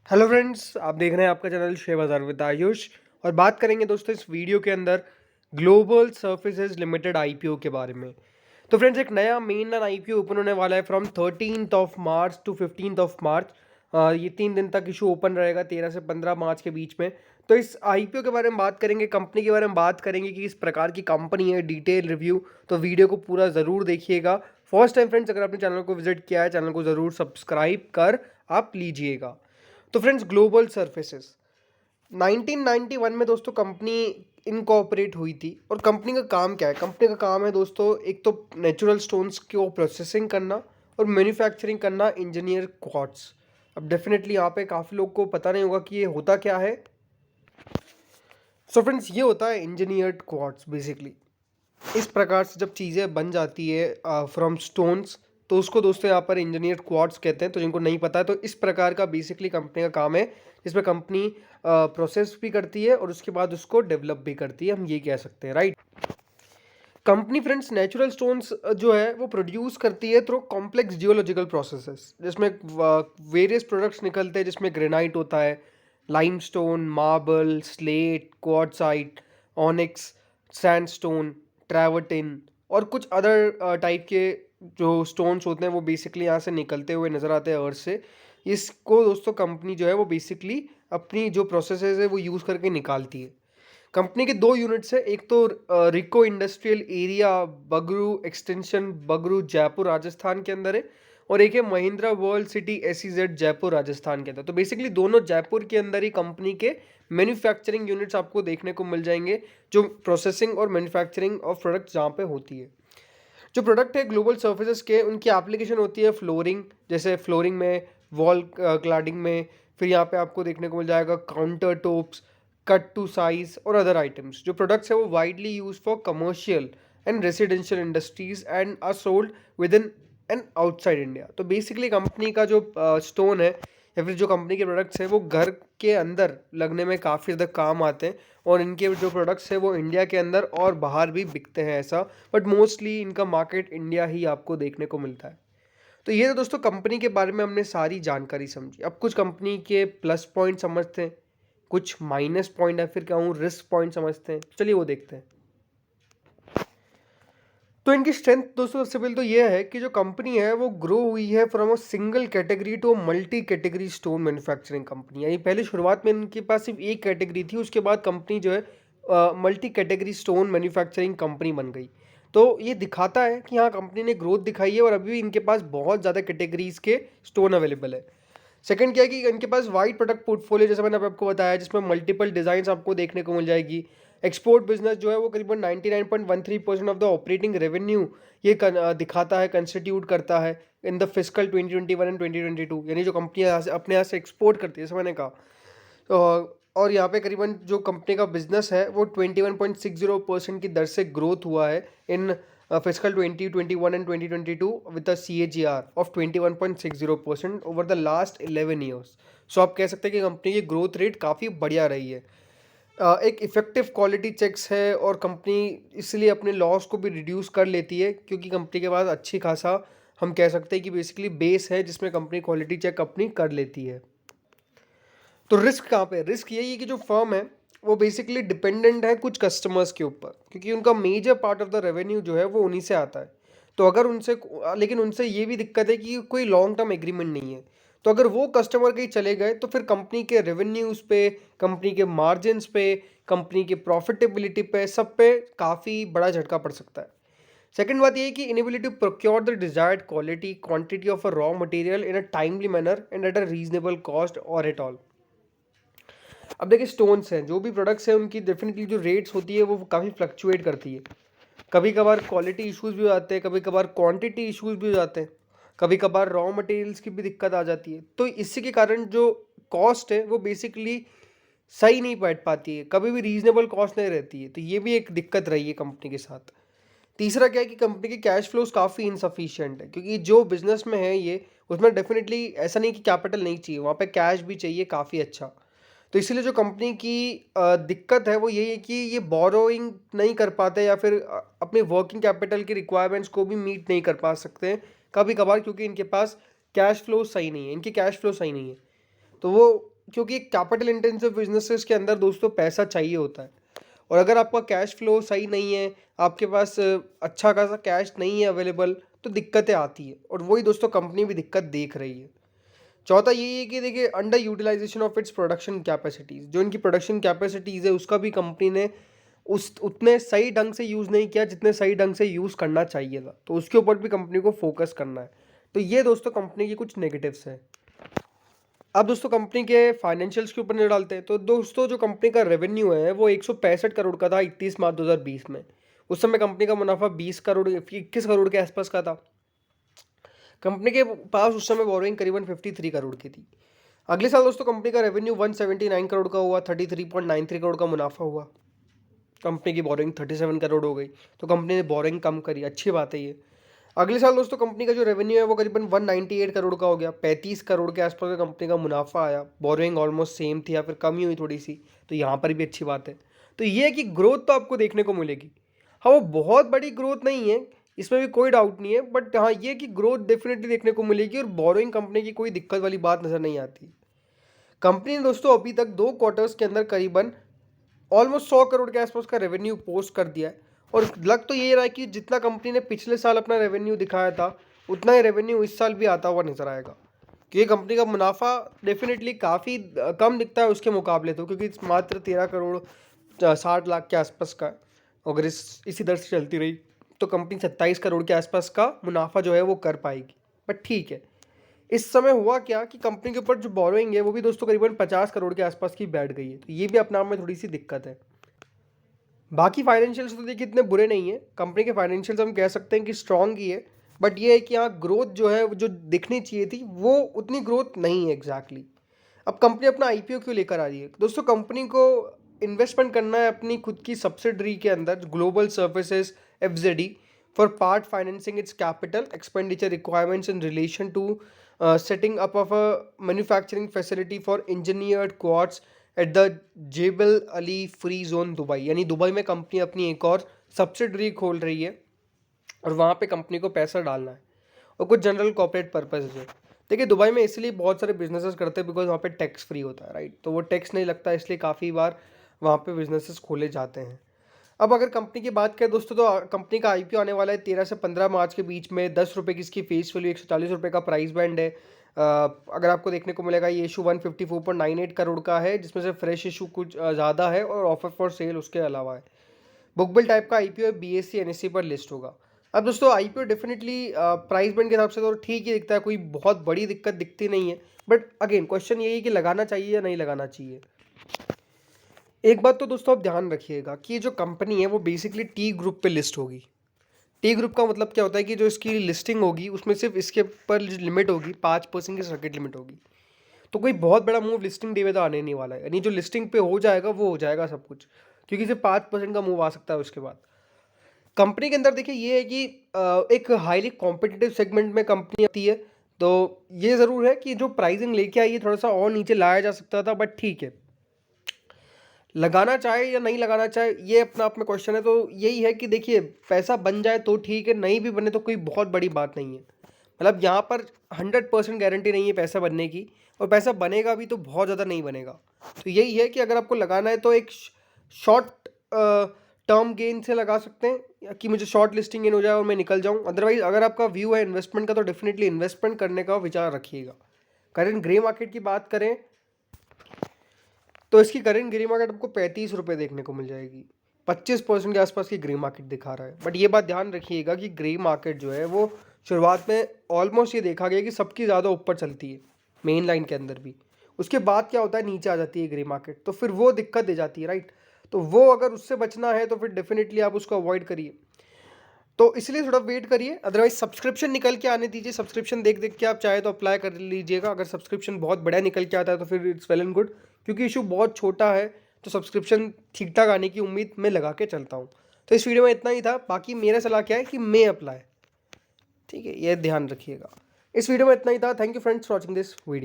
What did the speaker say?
Hello friends, आप देख रहे हैं आपका चैनल शेयर बाजार विद आयुष। और बात करेंगे दोस्तों इस वीडियो के अंदर ग्लोबल सर्फेसेज लिमिटेड आईपीओ के बारे में। तो फ्रेंड्स, एक नया मेन आईपीओ ओपन होने वाला है फ्रॉम 13 मार्च टू 15 मार्च। ये 3 दिन तक इशू ओपन रहेगा, 13 से 15 मार्च के बीच में। तो इस आईपीओ के बारे में बात करेंगे, कंपनी के बारे में बात करेंगे कि इस प्रकार की कंपनी है, डिटेल रिव्यू। तो वीडियो को पूरा ज़रूर देखिएगा। फर्स्ट टाइम फ्रेंड्स, अगर आपने चैनल को विजिट किया है, चैनल को ज़रूर सब्सक्राइब कर आप लीजिएगा। तो फ्रेंड्स, ग्लोबल सर्फेसेस 1991 में दोस्तों कंपनी इनकॉर्पोरेट हुई थी। और कंपनी का काम क्या है? कंपनी का काम है दोस्तों, एक तो नेचुरल स्टोन्स को प्रोसेसिंग करना और मैन्युफैक्चरिंग करना इंजीनियर क्वार्ट्स। अब डेफिनेटली यहाँ पे काफ़ी लोग को पता नहीं होगा कि ये होता क्या है। सो फ्रेंड्स, ये होता है इंजीनियर्ड क्वार्ट्स बेसिकली। इस प्रकार से जब चीज़ें बन जाती है फ्रॉम स्टोन्स, तो उसको दोस्तों यहाँ पर इंजीनियर क्वार्ट्स कहते हैं। तो जिनको नहीं पता है, तो इस प्रकार का बेसिकली कंपनी का काम है, जिसमें कंपनी प्रोसेस भी करती है और उसके बाद उसको डेवलप भी करती है, हम ये कह सकते हैं, right. Company friends natural stones जो है वो प्रोड्यूस करती है थ्रू कॉम्प्लेक्स जियोलॉजिकल प्रोसेसेस, जिसमें वेरियस प्रोडक्ट्स निकलते हैं, जिसमें ग्रेनाइट होता है, limestone, marble, slate, quartzite, onyx, sandstone, ट्रैवर्टिन और कुछ अदर टाइप के जो स्टोन्स होते हैं वो बेसिकली यहाँ से निकलते हुए नज़र आते हैं अर्थ से। इसको दोस्तों कंपनी जो है वो बेसिकली अपनी जो प्रोसेसेस है वो यूज़ करके निकालती है। कंपनी के दो यूनिट्स है, एक तो RIICO industrial area Bagru extension Bagru Jaipur Rajasthan के अंदर है, और एक है Mahindra world city SEZ Jaipur Rajasthan के अंदर। तो बेसिकली दोनों जयपुर के अंदर ही कंपनी के मैन्युफैक्चरिंग यूनिट्स आपको देखने को मिल जाएंगे, जो प्रोसेसिंग और मैन्युफैक्चरिंग ऑफ प्रोडक्ट्स जहाँ पे होती है। जो प्रोडक्ट है ग्लोबल सर्फेसेस के, उनकी एप्लीकेशन होती है फ्लोरिंग, जैसे फ्लोरिंग में, वॉल क्लाडिंग में, फिर यहाँ पे आपको देखने को मिल जाएगा counter tops, cut to size और अदर आइटम्स। जो प्रोडक्ट्स है वो widely use for commercial and residential industries and are sold within and outside India. तो बेसिकली कंपनी का जो स्टोन है या फिर जो कंपनी के प्रोडक्ट्स हैं वो घर के अंदर लगने में काफ़ी ज़्यादा काम आते हैं, और इनके जो प्रोडक्ट्स हैं वो इंडिया के अंदर और बाहर भी बिकते हैं ऐसा, बट मोस्टली इनका मार्केट इंडिया ही आपको देखने को मिलता है। तो ये तो दोस्तों कंपनी के बारे में हमने सारी जानकारी समझी। अब कुछ कंपनी के प्लस पॉइंट समझते हैं, कुछ माइनस पॉइंट या फिर कहूँ रिस्क पॉइंट समझते हैं। चलिए वो देखते हैं। तो इनकी स्ट्रेंथ दोस्तों सबसे पहले तो ये है कि जो कंपनी है वो ग्रो हुई है from a single category to multi category stone manufacturing company. यानी पहले शुरुआत में इनके पास सिर्फ एक कैटेगरी थी, उसके बाद कंपनी जो है multi category stone manufacturing company बन गई। तो ये दिखाता है कि हाँ, कंपनी ने ग्रोथ दिखाई है और अभी भी इनके पास बहुत ज़्यादा कैटेगरीज के स्टोन अवेलेबल है। सेकंड क्या है कि इनके पास वाइड प्रोडक्ट पोर्टफोलियो, जैसे मैंने आपको बताया, जिसमें मल्टीपल डिज़ाइंस आपको देखने को मिल जाएगी। एक्सपोर्ट बिजनेस जो है वो करीबन 99.13% ऑफ द ऑपरेटिंग रेवेन्यू ये दिखाता है, कंस्टिट्यूट करता है इन द फिजिकल 2021 एंड 2022। यानी जो कंपनी अपने यहाँ से एक्सपोर्ट करती है, जैसे मैंने कहा। और यहाँ पे करीबन जो कंपनी का बिजनेस है वो 21.60% की दर से ग्रोथ हुआ है in physical 2021 and 2022 with a CAGR of 21.60% over the last 11 years. So आप कह सकते हैं कि कंपनी की ग्रोथ रेट काफ़ी बढ़िया रही है। एक इफ़ेक्टिव क्वालिटी चेक्स है, और कंपनी इसलिए अपने लॉस को भी रिड्यूस कर लेती है, क्योंकि कंपनी के पास अच्छी खासा हम कह सकते हैं कि बेसिकली बेस है जिसमें कंपनी क्वालिटी चेक अपनी कर लेती है। तो रिस्क कहाँ पे? रिस्क यही है कि जो फर्म है वो बेसिकली डिपेंडेंट है कुछ कस्टमर्स के ऊपर, क्योंकि उनका major part of the revenue जो है वो उन्हीं से आता है। तो अगर उनसे, लेकिन उनसे ये भी दिक्कत है कि कोई लॉन्ग टर्म एग्रीमेंट नहीं है। तो अगर वो कस्टमर कहीं चले गए तो फिर कंपनी के रेवेन्यूज़ पे, कंपनी के मार्जिन्स पे, कंपनी के प्रॉफिटेबिलिटी पे, सब पे काफ़ी बड़ा झटका पड़ सकता है। सेकंड बात ये है कि inability to procure the desired quality quantity of a raw material in a timely manner and at a reasonable cost और एट ऑल। अब देखिए, स्टोन्स हैं, जो भी प्रोडक्ट्स हैं, उनकी डेफिनेटली जो रेट्स होती है वो काफ़ी फ्लक्चुएट करती है। कभी कभार क्वालिटी इश्यूज भी हो जाते हैं, कभी कभार क्वांटिटी इश्यूज भी हो जाते हैं, कभी कभार रॉ मटेरियल्स की भी दिक्कत आ जाती है। तो इसी के कारण जो कॉस्ट है वो बेसिकली सही नहीं बैठ पाती है, कभी भी रीजनेबल कॉस्ट नहीं रहती है। तो ये भी एक दिक्कत रही है कंपनी के साथ। तीसरा क्या है कि कंपनी के कैश फ्लोज काफ़ी इनसफिशिएंट है, क्योंकि जो बिजनेस में है ये, उसमें डेफिनेटली ऐसा नहीं कि कैपिटल नहीं चाहिए, वहाँ पे कैश भी चाहिए काफ़ी अच्छा। तो इसीलिए जो कंपनी की दिक्कत है वो यही है कि ये बोरोइंग नहीं कर पाते, या फिर अपने वर्किंग कैपिटल की रिक्वायरमेंट्स को भी मीट नहीं कर पा सकते हैं कभी कभार, क्योंकि इनके पास कैश फ्लो सही नहीं है, इनकी कैश फ्लो सही नहीं है। तो वो क्योंकि कैपिटल इंटेंसिव बिजनेसेस के अंदर दोस्तों पैसा चाहिए होता है, और अगर आपका कैश फ्लो सही नहीं है, आपके पास अच्छा खासा कैश नहीं है अवेलेबल, तो दिक्कतें आती है, और वही दोस्तों कंपनी भी दिक्कत देख रही है। चौथा यही है कि देखिए under utilisation of its production capacities, जो इनकी प्रोडक्शन कैपेसिटीज़ है उसका भी कंपनी ने उस उतने सही ढंग से यूज़ नहीं किया जितने सही ढंग से यूज़ करना चाहिए था, तो उसके ऊपर भी कंपनी को फोकस करना है। तो ये दोस्तों कंपनी के कुछ नेगेटिव्स हैं। अब दोस्तों कंपनी के फाइनेंशियल्स के ऊपर नजर डालते हैं। तो दोस्तों जो कंपनी का रेवेन्यू है वो 165 करोड़ का था 31 मार्च 2020 में। उस समय कंपनी का मुनाफा 21 करोड़ के आसपास का था। कंपनी के पास उस समय बोरोइंग करीबन 53 करोड़ की थी। अगले साल दोस्तों कंपनी का रेवेन्यू 179 करोड़ का हुआ, 33.93 करोड़ का मुनाफा हुआ। कंपनी की बोरोइंग 37 करोड़ हो गई, तो कंपनी ने बोरोइंग कम करी, अच्छी बात है ये। अगले साल दोस्तों कंपनी का जो रेवेन्यू है वो करीबन 198 करोड़ का हो गया, 35 करोड़ के आसपास का कंपनी का मुनाफा आया। बोरोइंग ऑलमोस्ट सेम थी या फिर कम ही हुई थोड़ी सी, तो यहाँ पर भी अच्छी बात है। तो ये है कि ग्रोथ तो आपको देखने को मिलेगी। हाँ, वो बहुत बड़ी ग्रोथ नहीं है, इसमें भी कोई डाउट नहीं है, बट हाँ ये कि ग्रोथ डेफिनेटली देखने को मिलेगी, और बोरोइंग कंपनी की कोई दिक्कत वाली बात नज़र नहीं आती। कंपनी ने दोस्तों अभी तक 2 क्वार्टर्स के अंदर करीबन ऑलमोस्ट 100 करोड़ के आसपास का रेवेन्यू पोस्ट कर दिया है, और लग तो ये रहा है कि जितना कंपनी ने पिछले साल अपना रेवेन्यू दिखाया था उतना ही रेवेन्यू इस साल भी आता हुआ नजर आएगा। क्योंकि कंपनी का मुनाफा डेफिनेटली काफ़ी कम दिखता है उसके मुकाबले, तो क्योंकि मात्र 13 करोड़ 60 लाख के आसपास का है। अगर इसी दर से चलती रही तो कंपनी 27 करोड़ के आसपास का मुनाफा जो है वो कर पाएगी। बट ठीक है, इस समय हुआ क्या कि कंपनी के ऊपर जो बोरोइंग है वो भी दोस्तों करीबन 50 करोड़ के आसपास की बैठ गई है, तो ये भी अपने आप में थोड़ी सी दिक्कत है। बाकी फाइनेंशियल्स तो देखिए इतने बुरे नहीं है, कंपनी के फाइनेंशियल्स हम कह सकते हैं कि स्ट्रांग ही है। बट ये है कि यहाँ ग्रोथ जो है जो दिखनी चाहिए थी वो उतनी ग्रोथ नहीं है एग्जैक्टली। अब कंपनी अपना आईपीओ क्यों लेकर आ रही है दोस्तों? कंपनी को इन्वेस्टमेंट करना है अपनी खुद की सब्सिडरी के अंदर, global services FZD, for part financing its capital expenditure requirements in relation to setting up of a manufacturing facility for engineered quartz at the Jebel Ali free zone Dubai. यानी Dubai में कंपनी अपनी एक और subsidiary खोल रही है, और वहाँ पे कंपनी को पैसा डालना है, और कुछ जनरल कॉर्पोरेट पर्पज है। देखिए दुबई में इसलिए बहुत सारे बिजनेसेस करते हैं बिकॉज वहाँ पे टैक्स फ्री होता है, राइट? तो वो टैक्स नहीं लगता, इसलिए काफ़ी बार वहाँ पे बिजनेसेस खोले जाते हैं। अब अगर कंपनी की बात करें दोस्तों, तो कंपनी का आईपीओ आने वाला है 13 से 15 मार्च के बीच में। 10 रुपये की इसकी फेस वैल्यू, 140 रुपये का प्राइस बैंड है। अगर आपको देखने को मिलेगा ये इशू 154.98 करोड़ का है, जिसमें से फ्रेश इशू कुछ ज़्यादा है, और ऑफर फॉर सेल उसके अलावा है। बुकबिल टाइप का आईपीओ है, बीएससी एनएससी पर लिस्ट होगा। अब दोस्तों आईपीओ डेफिनेटली प्राइस बैंड के हिसाब से तो ठीक ही दिखता है, कोई बहुत बड़ी दिक्कत दिखती नहीं है। बट अगेन क्वेश्चन यही है कि लगाना चाहिए या नहीं लगाना चाहिए। एक बात तो दोस्तों आप ध्यान रखिएगा कि जो कंपनी है वो बेसिकली टी ग्रुप पे लिस्ट होगी। टी ग्रुप का मतलब क्या होता है कि जो इसकी लिस्टिंग होगी उसमें सिर्फ इसके पर लिमिट होगी, 5% की सर्किट लिमिट होगी। तो कोई बहुत बड़ा मूव लिस्टिंग डे में तो आने नहीं वाला है, यानी जो लिस्टिंग पे हो जाएगा वो हो जाएगा सब कुछ, क्योंकि सिर्फ 5% का मूव आ सकता है उसके बाद। कंपनी के अंदर देखिए ये है कि एक हाईली कॉम्पिटिटिव सेगमेंट में कंपनी आती है, तो ये ज़रूर है कि जो प्राइसिंग लेके आई है थोड़ा सा और नीचे लाया जा सकता था, बट ठीक है। लगाना चाहे या नहीं लगाना चाहे ये अपना आप में क्वेश्चन है। तो यही है कि देखिए पैसा बन जाए तो ठीक है, नहीं भी बने तो कोई बहुत बड़ी बात नहीं है। मतलब यहाँ पर 100% गारंटी नहीं है पैसा बनने की, और पैसा बनेगा भी तो बहुत ज़्यादा नहीं बनेगा। तो यही है कि अगर आपको लगाना है तो एक शॉर्ट टर्म गेन से लगा सकते हैं, या कि मुझे शॉर्ट लिस्टिंग इन हो जाए और मैं निकल जाऊँ। अदरवाइज अगर आपका व्यू है इन्वेस्टमेंट का तो डेफिनेटली इन्वेस्टमेंट करने का विचार रखिएगा। करंट ग्रे मार्केट की बात करें तो इसकी करंट ग्रे मार्केट आपको 35 रुपये देखने को मिल जाएगी। 25% के आसपास की ग्रे मार्केट दिखा रहा है। बट ये बात ध्यान रखिएगा कि ग्रे मार्केट जो है वो शुरुआत में ऑलमोस्ट ये देखा गया कि सबकी ज़्यादा ऊपर चलती है मेन लाइन के अंदर भी, उसके बाद क्या होता है नीचे आ जाती है ग्रे मार्केट, तो फिर वो दिक्कत दे जाती है, राइट? तो वो अगर उससे बचना है तो फिर डेफिनेटली आप उसको अवॉइड करिए। तो इसलिए थोड़ा वेट करिए, अदरवाइज सब्सक्रिप्शन निकल के आने दीजिए। सब्सक्रिप्शन देख देख के आप चाहे तो अप्लाई कर लीजिएगा। अगर सब्सक्रिप्शन बहुत बड़ा निकल के आता है तो फिर इट्स वेल एंड गुड, क्योंकि इशू बहुत छोटा है, तो सब्सक्रिप्शन ठीक ठाक आने की उम्मीद मैं लगा के चलता हूँ। तो इस वीडियो में इतना ही था। बाकी मेरा सलाह क्या है कि मैं अप्लाई, ठीक है, ये ध्यान रखिएगा। इस वीडियो में इतना ही था। Thank you friends for watching this video.